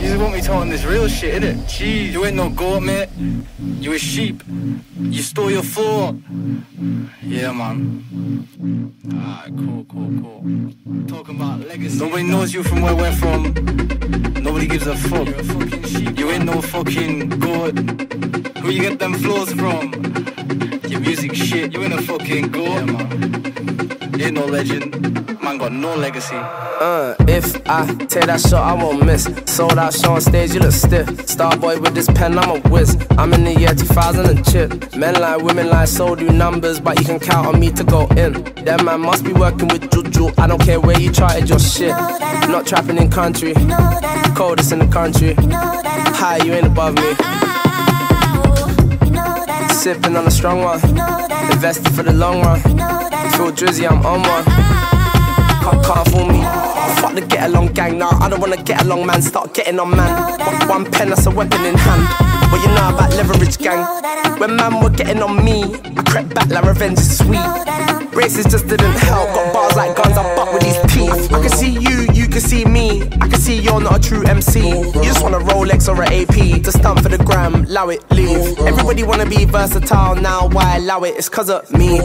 just want me talking this real shit, innit? Jeez, you ain't no goat, mate. You a sheep. You stole your floor. Yeah, man. Alright, cool. Talking about legacy. Nobody knows you from where we're from. Nobody gives a fuck. You're a fucking sheep. You ain't no fucking goat. Who you get them floors from? Your music shit. You ain't a fucking goat. Yeah, man. You ain't no legend. Man got no legacy. If I take that shot, I won't miss. Sold out show on stage, you look stiff. Starboy with this pen, I'm a whiz. I'm in the year 2000 and chip. Men lie, women lie, so do numbers, but you can count on me to go in. That man must be working with juju. I don't care where you charted your shit. Not trapping in country. Coldest in the country. High, you ain't above me. Sipping on a strong one. Invested for the long run. Feel drizzy, I'm on one. Can't fool me. Fuck the get along gang, nah, I don't wanna get along, man. Start getting on, man. One pen, that's a weapon in hand. What you know about leverage gang? When man were getting on me, I crept back like revenge is sweet. Races just didn't help. Got bars like guns, I butt with these teeth. I can see you, you can see me. I can see you're not a true MC. You just want a Rolex or an AP to stump for the gram, allow it, leave. Everybody wanna be versatile now, why allow it? It's cause of me.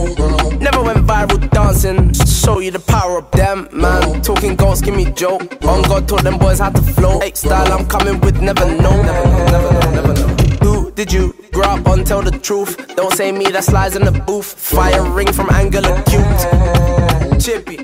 Never went viral dancing, show you the power of them, man. Talking ghosts, give me joke. On God taught them boys how to flow. Style I'm coming with, never know. Never know. Who did you grow up on? Tell the truth. Don't say me, that slides in the booth. Fire ring from Angle Acute. Chippy.